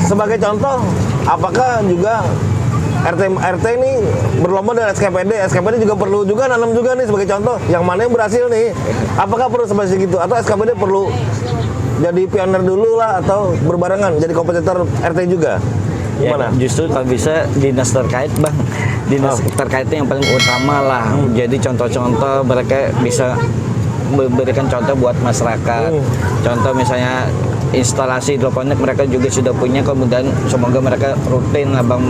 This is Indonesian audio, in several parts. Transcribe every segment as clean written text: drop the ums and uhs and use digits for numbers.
sebagai contoh, apakah juga RT ini berlomba dengan SKPD juga perlu juga nanam juga nih sebagai contoh. Yang mana yang berhasil nih? Apakah perlu seperti itu atau SKPD perlu jadi pionir dulu lah atau berbarengan jadi kompetitor RT juga? Ya, justru kalau bisa dinas terkait bang, dinas terkaitnya yang paling utama lah. Jadi contoh-contoh mereka bisa memberikan contoh buat masyarakat. Contoh misalnya instalasi hidroponik mereka juga sudah punya, kemudian semoga mereka rutin lah bang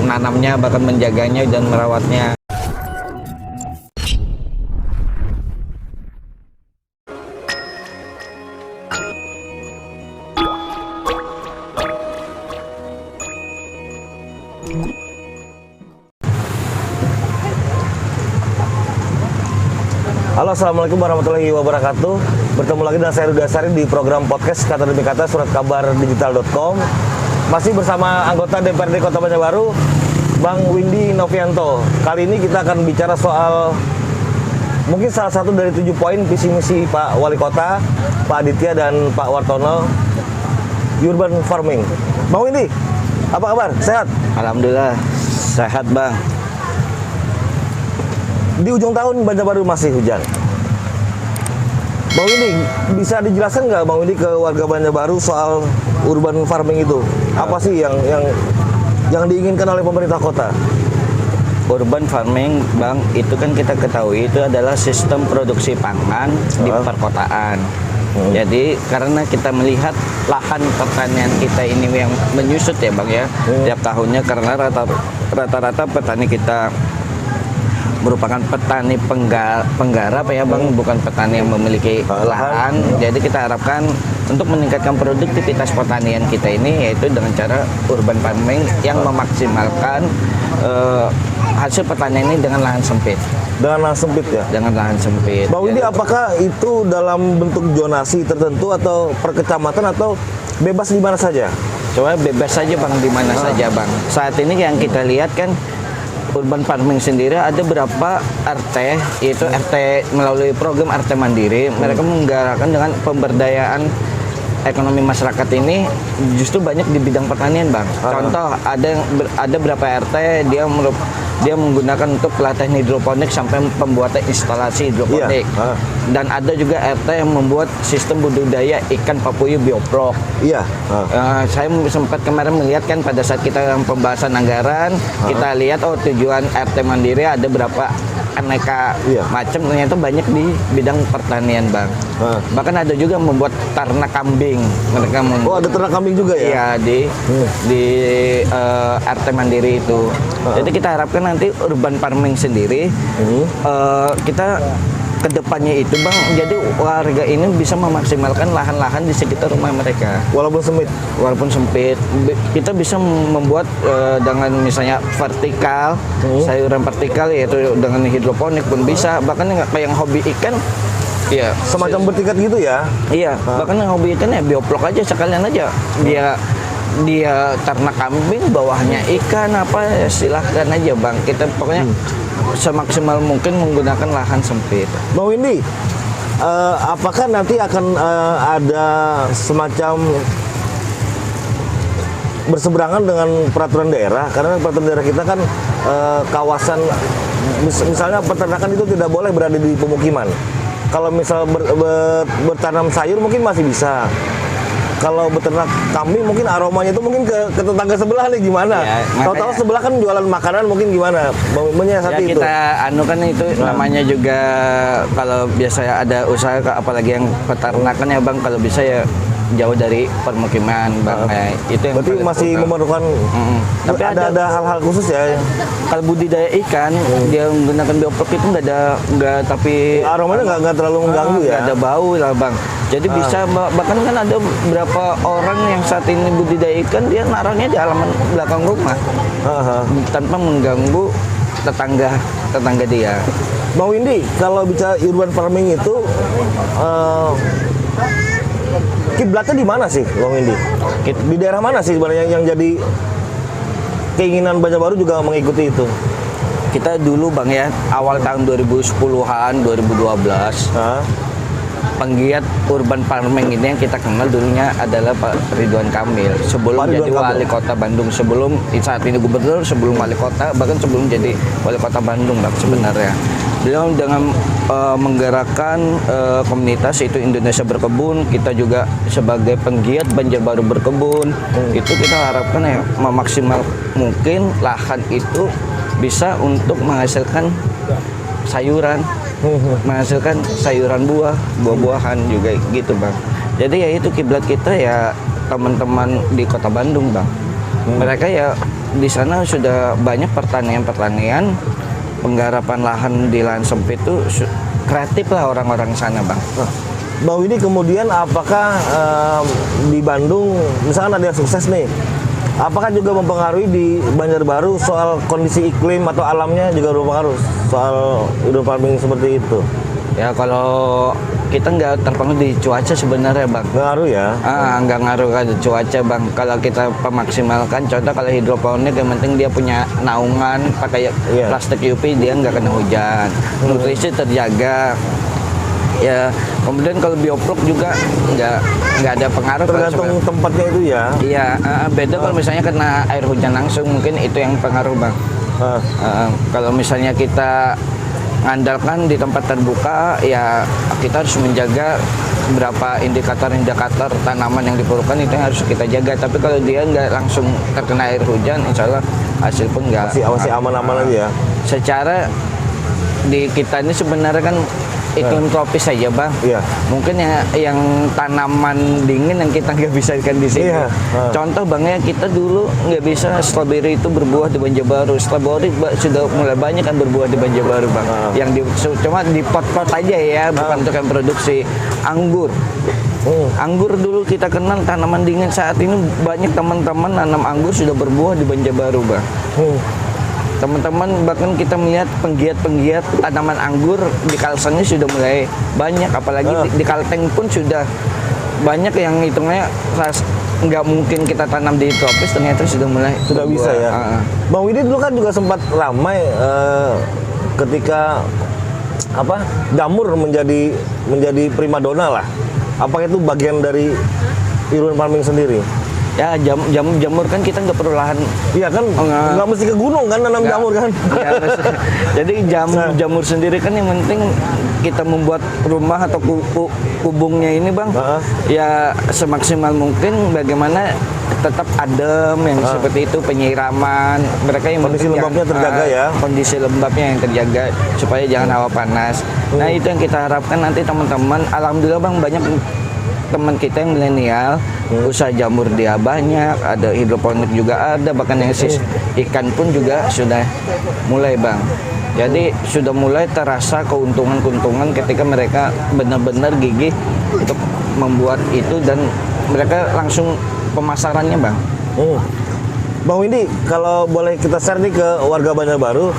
menanamnya, bahkan menjaganya dan merawatnya. Halo, assalamualaikum warahmatullahi wabarakatuh. Bertemu lagi dengan saya Rudi Asari di program podcast Kata Demi Kata Surat Kabar Digital.com. Masih bersama anggota DPRD Kota Banjarbaru, Bang Windy Novianto. Kali ini kita akan bicara soal mungkin salah satu dari 7 poin visi misi Pak Wali Kota, Pak Aditya dan Pak Wartono, urban farming. Bang Windy, apa kabar? Sehat? Alhamdulillah sehat bang. Di ujung tahun Banjarbaru masih hujan. Bang Windy, bisa dijelaskan nggak Bang Windy ke warga Banjarbaru soal urban farming itu? Apa sih yang diinginkan oleh pemerintah kota? Urban farming bang, itu kan kita ketahui itu adalah sistem produksi pangan di perkotaan. Jadi karena kita melihat lahan pertanian kita ini yang menyusut ya bang ya, tiap tahunnya, karena rata-rata petani kita merupakan petani penggarap ya bang, bukan petani yang memiliki lahan. Jadi kita harapkan untuk meningkatkan produktivitas pertanian kita ini yaitu dengan cara urban farming yang memaksimalkan hasil pertanian ini dengan lahan sempit. Dengan lahan sempit ya? Dengan lahan sempit. Bang Windy, apakah itu dalam bentuk zonasi tertentu atau per kecamatan atau bebas di mana saja? Coba bebas saja bang, di mana saja bang. Saat ini yang kita lihat kan urban farming sendiri ada berapa RT, yaitu RT melalui program RT Mandiri, mereka menggerakkan dengan pemberdayaan ekonomi masyarakat ini justru banyak di bidang pertanian bang. Contoh ada berapa RT dia menggunakan untuk pelatihan hidroponik sampai pembuatan instalasi hidroponik. Dan ada juga RT yang membuat sistem budidaya ikan papuyuh bioprok. Saya sempat kemarin melihat kan pada saat kita pembahasan anggaran, kita lihat tujuan RT Mandiri ada berapa aneka macam, ternyata banyak di bidang pertanian bang. Bahkan ada juga membuat ternak kambing. Mereka ada ternak kambing juga ya? Iya, di RT Mandiri itu. Jadi kita harapkan nanti urban farming sendiri kita kedepannya itu bang, jadi warga ini bisa memaksimalkan lahan-lahan di sekitar rumah mereka. Walaupun sempit, kita bisa membuat dengan misalnya vertikal, sayuran vertikal yaitu dengan hidroponik pun bisa. Bahkan yang hobi ikan, ya semacam bertingkat gitu ya? Iya, bahkan yang hobi ikan ya bioplok aja sekalian aja. Dia ternak kambing, bawahnya ikan apa, ya silahkan aja bang. Kita pokoknya semaksimal mungkin menggunakan lahan sempit. Bang Windy, apakah nanti akan ada semacam berseberangan dengan peraturan daerah? Karena peraturan daerah kita kan kawasan, misalnya peternakan itu tidak boleh berada di pemukiman. Kalau misal bertanam sayur mungkin masih bisa. Kalau beternak kambing mungkin aromanya itu mungkin ke tetangga sebelah nih gimana? Tahu-tahu sebelah kan jualan makanan mungkin gimana? Menyiasati itu. Kita kan itu namanya juga kalau biasa ada usaha apalagi yang peternakan ya bang, kalau bisa ya jauh dari permukiman bang. Itu yang berarti masih memerlukan tapi ada hal-hal khusus ya. Kalau budidaya ikan dia menggunakan bioprok itu nggak tapi aromanya nggak terlalu mengganggu ya. Nggak ada bau lah bang. Jadi bisa, bahkan kan ada beberapa orang yang saat ini budidaya ikan dia naruhnya di halaman belakang rumah tanpa mengganggu tetangga dia. Bang Windy, kalau bicara urban farming itu kiblatnya di mana sih Bang Windy? Di daerah mana sih sebenarnya yang jadi keinginan Banjarbaru juga mengikuti itu? Kita dulu bang ya, awal tahun 2010-an, 2012 penggiat urban farming ini yang kita kenal dulunya adalah Pak Ridwan Kamil sebelum Pak Ridwan jadi Kamil. wali kota Bandung, sebelum saat ini gubernur, sebelum wali kota, bahkan sebelum jadi wali kota Bandung Bang sebenarnya. Beliau dengan menggerakkan komunitas itu Indonesia Berkebun, kita juga sebagai penggiat Banjarbaru Berkebun, itu kita harapkan ya memaksimal mungkin lahan itu bisa untuk menghasilkan sayuran, menghasilkan sayuran buah-buahan juga gitu Bang. Jadi ya itu kiblat kita ya teman-teman di Kota Bandung Bang. Mereka ya di sana sudah banyak pertanian, penggarapan lahan di lahan sempit itu kreatif lah orang-orang sana Bang. Nah, Bang Widi kemudian apakah di Bandung misalkan ada yang sukses nih, apakah juga mempengaruhi di Banjarbaru soal kondisi iklim atau alamnya juga berpengaruh soal urban farming seperti itu? Ya kalau kita nggak terpengaruh di cuaca sebenarnya Bang. Ngaruh ya? Nggak ngaruh ke cuaca Bang. Kalau kita memaksimalkan, contoh kalau hidroponik yang penting dia punya naungan pakai plastik UV, dia nggak kena hujan. Nutrisi terjaga. Ya kemudian kalau bioprok juga nggak ada pengaruh. Tergantung tempatnya itu ya? Iya, beda kalau misalnya kena air hujan langsung, mungkin itu yang pengaruh Bang. Kalau misalnya kita ngandalkan di tempat terbuka, ya kita harus menjaga berapa indikator tanaman yang diperlukan itu yang harus kita jaga. Tapi kalau dia nggak langsung terkena air hujan, insya Allah hasil pun nggak masih aman-aman aja ya. Secara di kita ini sebenarnya kan iklim tropis saja Bang. Iya. Mungkin yang tanaman dingin yang kita nggak bisa ikan di sini. Iya. Contoh Bang ya, kita dulu nggak bisa stroberi itu berbuah di Banjarbaru. Stroberi sudah mulai banyak kan berbuah di Banjarbaru Bang. Yang cuma di pot-pot aja ya, bukan untuk yang produksi. Anggur. Anggur dulu kita kenal tanaman dingin, saat ini banyak teman-teman nanam anggur sudah berbuah di Banjarbaru Bang. Teman-teman bahkan kita melihat penggiat tanaman anggur di Kalsengnya sudah mulai banyak, apalagi di Kalteng pun sudah banyak yang hitungnya nggak mungkin kita tanam di tropis, ternyata sudah mulai Sudah bisa ya. Bang Widi dulu kan juga sempat ramai ketika jamur menjadi primadona lah. Apakah itu bagian dari urban farming sendiri? Ya jamur kan kita nggak perlu lahan. Iya kan, nggak mesti ke gunung kan nanam jamur kan. Ya, jadi jamur sendiri kan yang penting kita membuat rumah atau kubungnya ini Bang, ya semaksimal mungkin bagaimana tetap adem yang seperti itu, penyiraman mereka yang kondisi lembabnya terjaga ya. Kondisi lembabnya yang terjaga supaya jangan hawa panas. Nah itu yang kita harapkan nanti teman-teman. Alhamdulillah Bang, banyak teman kita yang milenial usaha jamur dia banyak, ada hidroponik juga ada, bahkan yang ikan pun juga sudah mulai Bang. Jadi sudah mulai terasa keuntungan ketika mereka benar-benar gigih untuk membuat itu dan mereka langsung pemasarannya Bang. Bang Windy, kalau boleh kita share nih ke warga Banjarbaru,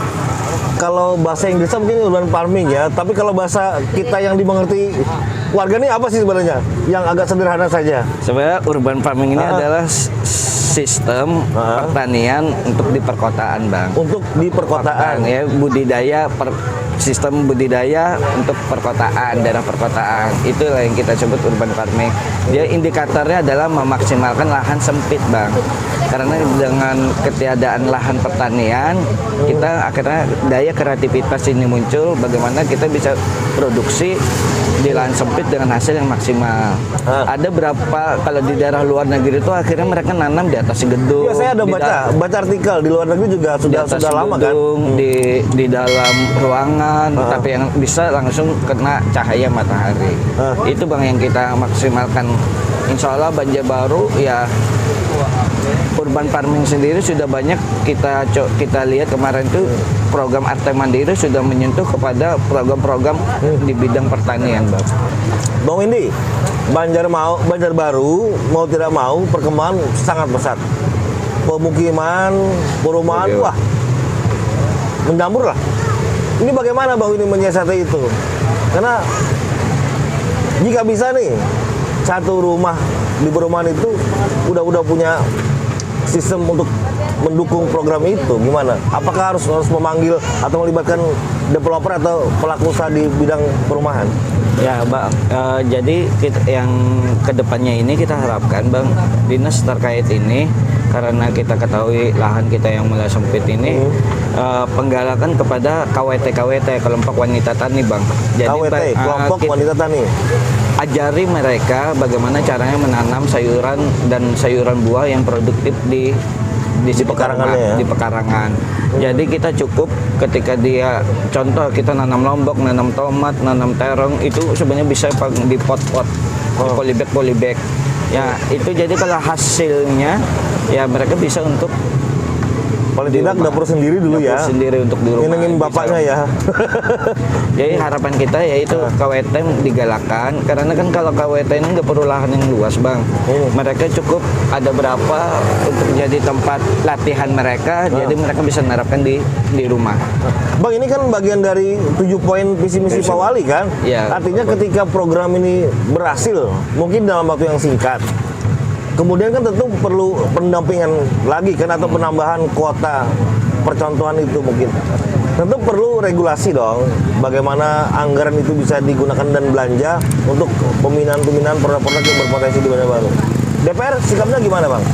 kalau bahasa Inggrisnya mungkin urban farming ya, tapi kalau bahasa kita yang dimengerti warga ini apa sih sebenarnya? Yang agak sederhana saja. Sebenarnya urban farming ini adalah sistem pertanian untuk di perkotaan Bang. Untuk di perkotaan ya, sistem budidaya untuk perkotaan, daerah perkotaan. Itulah yang kita sebut urban farming. Dia indikatornya adalah memaksimalkan lahan sempit Bang. Karena dengan ketiadaan lahan pertanian, kita akhirnya daya kreativitas ini muncul, bagaimana kita bisa produksi di lahan sempit dengan hasil yang maksimal. Ada berapa kalau di daerah luar negeri itu akhirnya mereka nanam di atas gedung. Iya, saya ada baca artikel di luar negeri juga sudah lama kan. Di dalam ruangan, tapi yang bisa langsung kena cahaya matahari. Itu Bang yang kita maksimalkan. Insya Allah Banjarbaru ya urban farming sendiri sudah banyak kita lihat kemarin itu program RT Mandiri sudah menyentuh kepada program-program di bidang pertanian Bang. Bang Windy, Banjarbaru mau tidak mau perkembangan sangat pesat. Pemukiman, perumahan, wah menjamur lah. Ini bagaimana Bang Windy menyiasati itu? Karena jika bisa nih satu rumah di perumahan itu udah punya sistem untuk mendukung program itu, gimana? Apakah harus memanggil atau melibatkan developer atau pelaku usaha di bidang perumahan? Ya Bang, jadi yang kedepannya ini kita harapkan Bang, dinas terkait ini karena kita ketahui lahan kita yang mulai sempit ini, penggalakan kepada KWT kelompok wanita tani Bang. Jadi KWT kelompok wanita tani. Ajari mereka bagaimana caranya menanam sayuran dan sayuran buah yang produktif di sekitar pekarangannya rumah, ya? di pekarangan. Jadi kita cukup ketika dia contoh kita nanam lombok, nanam tomat, nanam terong itu sebenarnya bisa di pot-pot, di polybag. Ya, itu jadi kalau hasilnya ya mereka bisa untuk Paling tidak dapur sendiri dulu ya. sendiri untuk di rumah. Nyenengin bapaknya ya. Jadi harapan kita yaitu KWT digalakkan karena kan kalau KWT ini nggak perlu lahan yang luas Bang. Mereka cukup ada berapa untuk jadi tempat latihan mereka, jadi mereka bisa menerapkan di rumah. Bang, ini kan bagian dari 7 poin visi misi Pak Wali kan? Iya. Artinya ketika program ini berhasil, mungkin dalam waktu yang singkat, kemudian kan tentu perlu pendampingan lagi kan atau penambahan kuota percontohan itu mungkin. Tentu perlu regulasi dong, bagaimana anggaran itu bisa digunakan dan belanja untuk pembinaan produk-produk yang berpotensi di Banjarbaru. DPR sikapnya gimana Bang?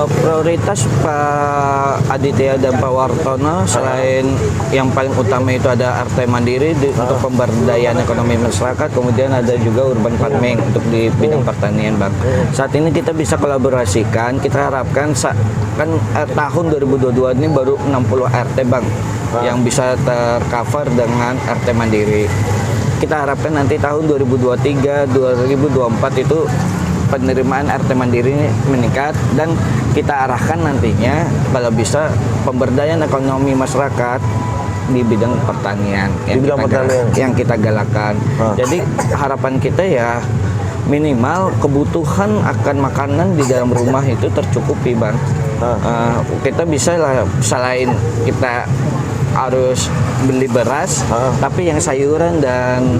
Prioritas Pak Aditya dan Pak Wartono selain yang paling utama itu ada RT Mandiri untuk pemberdayaan ekonomi masyarakat, kemudian ada juga urban farming untuk di bidang pertanian Bang. Saat ini kita bisa kolaborasikan, kita harapkan kan tahun 2022 ini baru 60 RT Bang yang bisa tercover dengan RT Mandiri. Kita harapkan nanti tahun 2023, 2024 itu penerimaan RT Mandiri ini meningkat dan kita arahkan nantinya kalau bisa pemberdayaan ekonomi masyarakat di bidang pertanian yang kita galakkan. Jadi harapan kita ya minimal kebutuhan akan makanan di dalam rumah itu tercukupi Bang. Kita bisa lah selain kita harus beli beras, tapi yang sayuran dan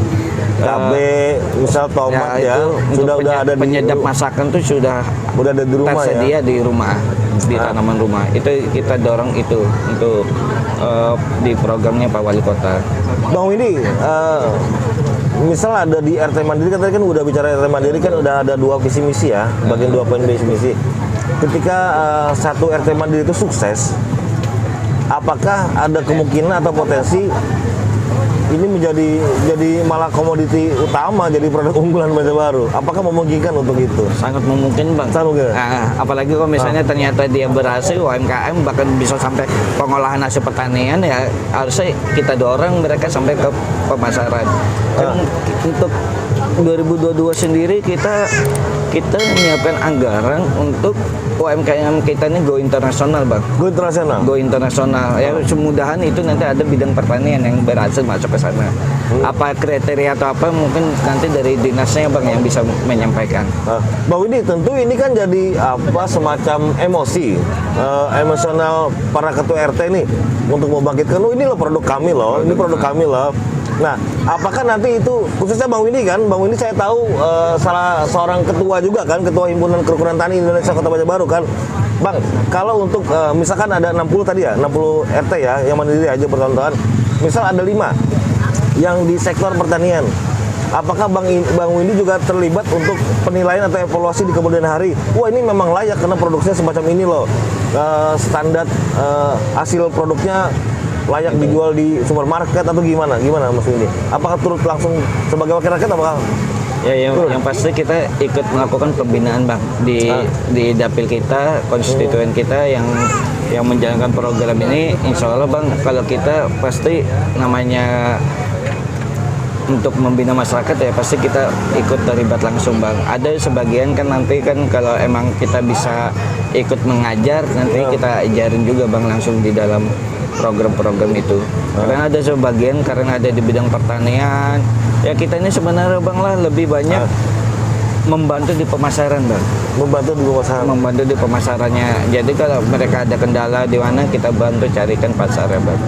cabai, misal tomat ya, sudah ada penyedap masakan tuh sudah ada di rumah tersedia di rumah, di tanaman rumah. Itu kita dorong itu untuk di programnya Pak Wali Kota. Bang Windy, misal ada di RT Mandiri kan tadi kan udah bicara RT Mandiri kan udah ada 2 visi misi ya, bagian 2 poin visi misi. Ketika satu RT Mandiri itu sukses, apakah ada kemungkinan atau potensi ini menjadi malah komoditi utama, jadi produk unggulan Banjarbaru? Apakah memungkinkan untuk itu? Sangat memungkinkan Bang. Sangat mungkin. Apalagi kalau misalnya ternyata dia berhasil UMKM bahkan bisa sampai pengolahan hasil pertanian, ya harusnya kita dorong mereka sampai ke pemasaran. Dan untuk 2022 sendiri kita menyiapkan anggaran untuk UMKM kita ini go internasional Bang. Go internasional? Go internasional. Ya semudahan itu nanti ada bidang pertanian yang berhasil masuk ke sana. Apa kriteria atau apa mungkin nanti dari dinasnya Bang yang bisa menyampaikan. Bang Windy, tentu ini kan jadi semacam emosi, emosional para ketua RT nih untuk membangkitkan, ini loh produk kami loh, ini produk kami loh. Nah, apakah nanti itu khususnya Bang Windy kan? Bang Windy saya tahu salah seorang ketua juga kan, ketua Himpunan Kerukunan Tani Indonesia Kota Banjarbaru kan. Bang, kalau untuk misalkan ada 60 tadi ya, 60 RT ya yang mandiri aja bertahun-tahun. Misal ada 5 yang di sektor pertanian. Apakah Bang Windy juga terlibat untuk penilaian atau evaluasi di kemudian hari? Wah, ini memang layak karena produksinya semacam ini loh. Standar hasil produknya layak dijual di supermarket atau gimana Mas Windy? Apakah turut langsung sebagai wakil rakyat apakah? Ya, yang pasti kita ikut melakukan pembinaan Bang di dapil kita, konstituen kita yang menjalankan program ini. Insya Allah Bang, kalau kita pasti namanya untuk membina masyarakat ya pasti kita ikut terlibat langsung Bang. Ada sebagian kan nanti kan kalau emang kita bisa ikut mengajar nanti kita ajarin juga Bang langsung di dalam program-program itu. Karena ada sebagian karena ada di bidang pertanian. Ya kita ini sebenarnya Bang lah lebih banyak membantu di pemasaran Bang. Membantu di pemasarannya. Jadi kalau mereka ada kendala di mana kita bantu carikan pasarnya Bang.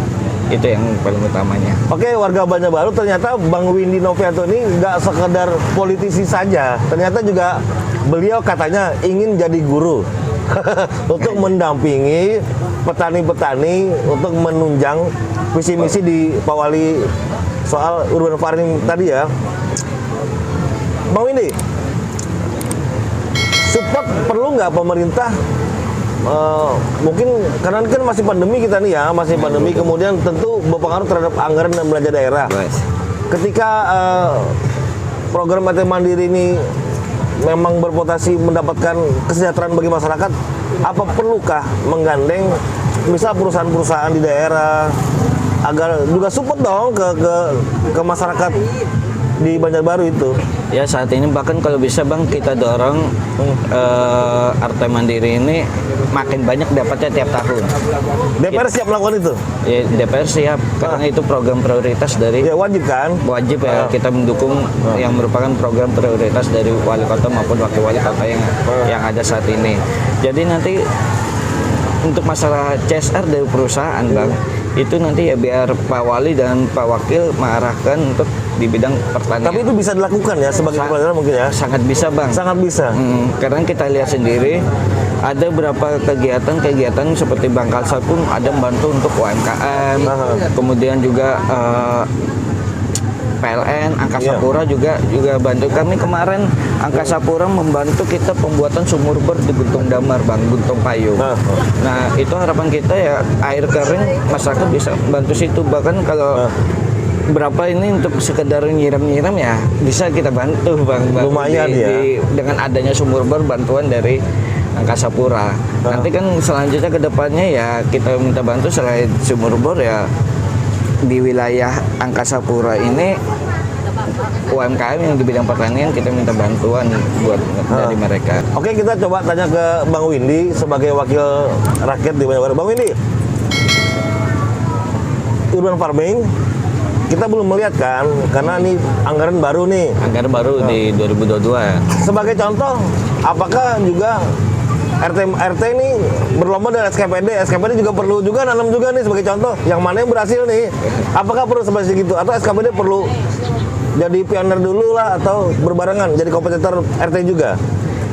Itu yang paling utamanya. Oke, warga Banjarbaru, ternyata Bang Windy Novianto ini nggak sekedar politisi saja. Ternyata juga beliau katanya ingin jadi guru. untuk mendampingi petani-petani untuk menunjang visi misi di Pak Wali soal urban farming tadi ya. Bang Windy, support perlu nggak pemerintah? Mungkin karena kan masih pandemi kita nih ya, masih pandemi, kemudian tentu berpengaruh terhadap anggaran dan belanja daerah. Ketika program RT Mandiri ini memang berpotensi mendapatkan kesejahteraan bagi masyarakat, apa perlukah menggandeng misal perusahaan-perusahaan di daerah agar juga support dong ke masyarakat di Banjarbaru itu? Ya saat ini bahkan kalau bisa Bang kita dorong RT Mandiri ini makin banyak dapatnya tiap tahun. DPR siap melakukan itu? Ya, DPR siap karena itu program prioritas dari Ya wajib kan? wajib ya kita mendukung yang merupakan program prioritas dari wali kota maupun wakil wali kota yang ada saat ini. Jadi nanti untuk masalah CSR dari perusahaan Bang, itu nanti ya biar Pak Wali dan Pak Wakil mengarahkan untuk di bidang pertanian. Tapi itu bisa dilakukan ya sebagai pelajaran mungkin ya? Sangat bisa Bang. Sangat bisa. Karena kita lihat sendiri ada beberapa kegiatan seperti Bang Kalsel pun ada membantu untuk UMKM, kemudian juga PLN, Angkasa Pura juga bantu kami kemarin. Angkasa Pura membantu kita pembuatan sumur bor di Guntung Damar Bang, Guntung Payung. Nah itu harapan kita ya air kering masyarakat bisa bantu situ, bahkan kalau berapa ini untuk sekedar nyiram-nyiram ya bisa kita bantu Bang. Lumayan ya. Dengan adanya sumur bor bantuan dari Angkasa Pura. Nanti kan selanjutnya ke depannya ya kita minta bantu selain sumur bor ya di wilayah Angkasa Pura ini UMKM yang di bidang pertanian kita minta bantuan buat dari mereka. Oke, kita coba tanya ke Bang Windy sebagai wakil rakyat di Banjarbaru. Bang Windy, urban farming kita belum melihat kan, karena ini anggaran baru nih. Anggaran baru di 2022. Sebagai contoh, apakah juga RT ini berlomba dengan SKPD juga perlu juga nanam juga nih sebagai contoh. Yang mana yang berhasil nih? Apakah perlu seperti itu? Atau SKPD perlu jadi pionir dulu lah atau berbarengan jadi kompetitor RT juga?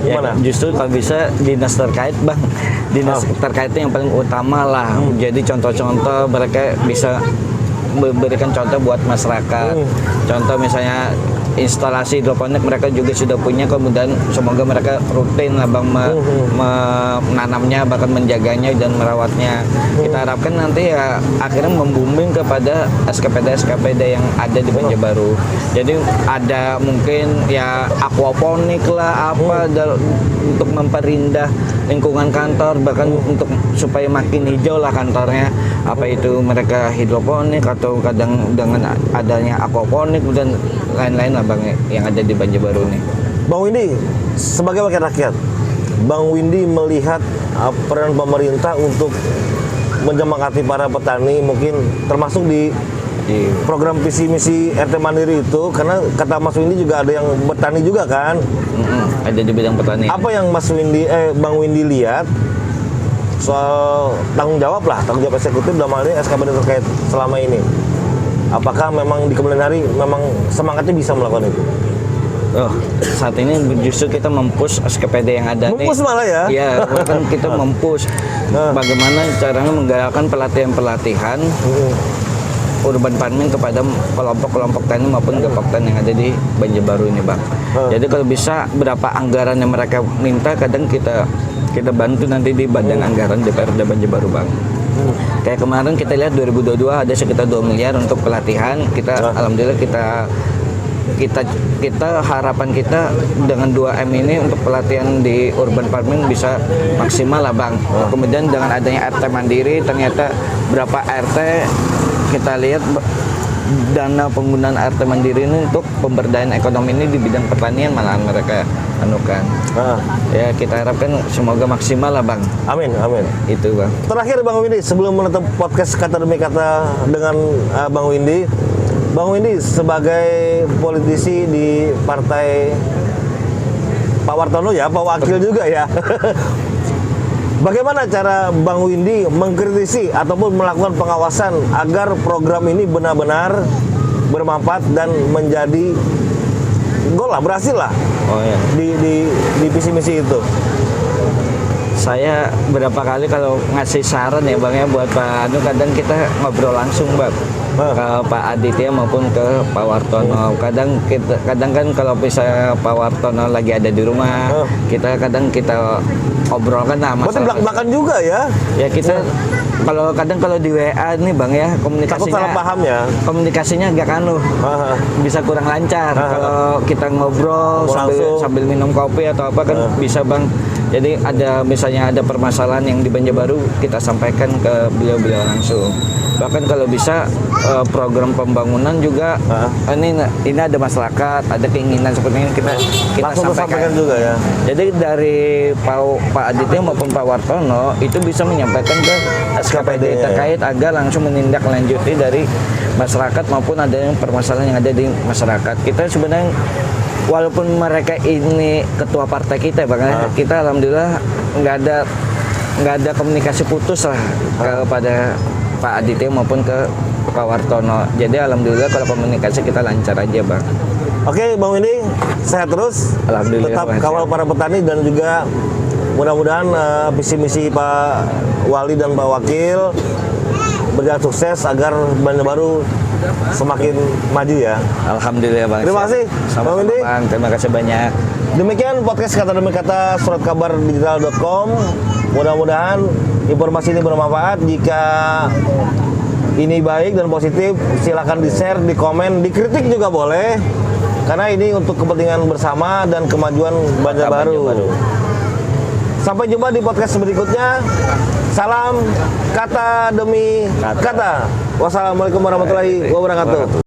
Gimana? Ya, justru kalau bisa dinas terkait Bang, dinas terkait itu yang paling utama lah. Jadi contoh-contoh mereka bisa memberikan contoh buat masyarakat. Contoh misalnya instalasi hidroponik mereka juga sudah punya, kemudian semoga mereka rutin lah Bang menanamnya, bahkan menjaganya dan merawatnya. Kita harapkan nanti ya akhirnya membooming kepada SKPD yang ada di Banjarbaru. Jadi ada mungkin ya aquaponik lah apa untuk memperindah lingkungan kantor, bahkan untuk supaya makin hijau lah kantornya. Apa itu mereka hidroponik atau kadang dengan adanya aquaponik dan lain-lain lah Bang yang ada di Banjarbaru ini. Bang Windy, sebagai wakil rakyat, Bang Windy melihat peran pemerintah untuk menyemangati para petani mungkin termasuk di program visi misi RT Mandiri itu, karena kata Mas Windy juga ada yang bertani juga kan? Ada di bidang pertanian. Apa yang Bang Windy lihat soal tanggung jawab eksekutif dalam hal ini SKPD terkait selama ini? Apakah memang di kemudian hari memang semangatnya bisa melakukan itu? Saat ini justru kita mempush SKPD yang ada Mempush nih. malah ya? Iya, bahkan kita mempush bagaimana caranya menggalakkan pelatihan-pelatihan urban farming kepada kelompok-kelompok tani maupun kelompok tani yang ada di Banjarbaru ini Bang. Jadi kalau bisa berapa anggaran yang mereka minta, kadang kita bantu nanti di badan anggaran DPRD Banjarbaru Bang. Kayak kemarin kita lihat 2022 ada sekitar 2 miliar untuk pelatihan. Kita alhamdulillah kita harapan kita dengan 2M ini untuk pelatihan di urban farming bisa maksimal lah Bang. Kemudian dengan adanya RT Mandiri, ternyata berapa RT kita lihat dana penggunaan RT Mandiri ini untuk pemberdayaan ekonomi ini di bidang pertanian malahan mereka anukan. Ya kita harapkan semoga maksimal lah Bang. Amin. Itu Bang. Terakhir Bang Windy, sebelum menutup podcast Kata Demi Kata dengan Bang Windy sebagai politisi di partai Pak Wartono ya, Pak Wakil juga ya. Bagaimana cara Bang Windy mengkritisi ataupun melakukan pengawasan agar program ini benar-benar bermanfaat dan menjadi berhasil lah di visi misi itu? Saya berapa kali kalau ngasih saran ya Bang ya buat Pak Anu, kadang kita ngobrol langsung Bang ke Pak Aditya maupun ke Pak Wartono. Kadang kan kalau misalnya Pak Wartono lagi ada di rumah, kita obrolkan lah Berarti masalah. belak-belakan juga ya? Ya kita kalau di WA nih Bang ya, Takut komunikasinya salah paham ya? komunikasinya agak bisa kurang lancar. Kalau kita ngobrol langsung. sambil minum kopi atau apa kan bisa Bang. Jadi misalnya ada permasalahan yang di Banjarbaru, kita sampaikan ke beliau-beliau langsung. Bahkan kalau bisa program pembangunan juga ini ada masyarakat, ada keinginan seperti ini kita Langsung sampaikan. juga ya? Jadi dari Pak Aditya maupun Pak Wartono itu bisa menyampaikan ke SKPD terkait agar langsung menindaklanjuti dari masyarakat maupun ada yang permasalahan yang ada di masyarakat. Kita sebenarnya walaupun mereka ini ketua partai kita, bahkan kita alhamdulillah nggak ada komunikasi putus lah kepada Pak Aditya maupun ke Pak Wartono. Jadi alhamdulillah kalau komunikasi kita lancar aja Bang. Oke, Bang Windy, sehat terus. Alhamdulillah, Tetap Bang, kawal sehat. para petani dan juga mudah-mudahan visi misi Pak Wali dan Pak Wakil berjalan sukses agar Banjarbaru semakin maju ya. Alhamdulillah Bang. Terima kasih, Sama-sama, Bang Windy. Bang. Terima kasih banyak. Demikian podcast Kata Demi Kata Surat Kabar Digital.com. Mudah-mudahan informasi ini bermanfaat. Jika ini baik dan positif, silakan di-share, di-komen, dikritik juga boleh. Karena ini untuk kepentingan bersama dan kemajuan Banjarbaru. Sampai jumpa di podcast berikutnya. Salam Kata Demi Kata. Wassalamualaikum warahmatullahi wabarakatuh.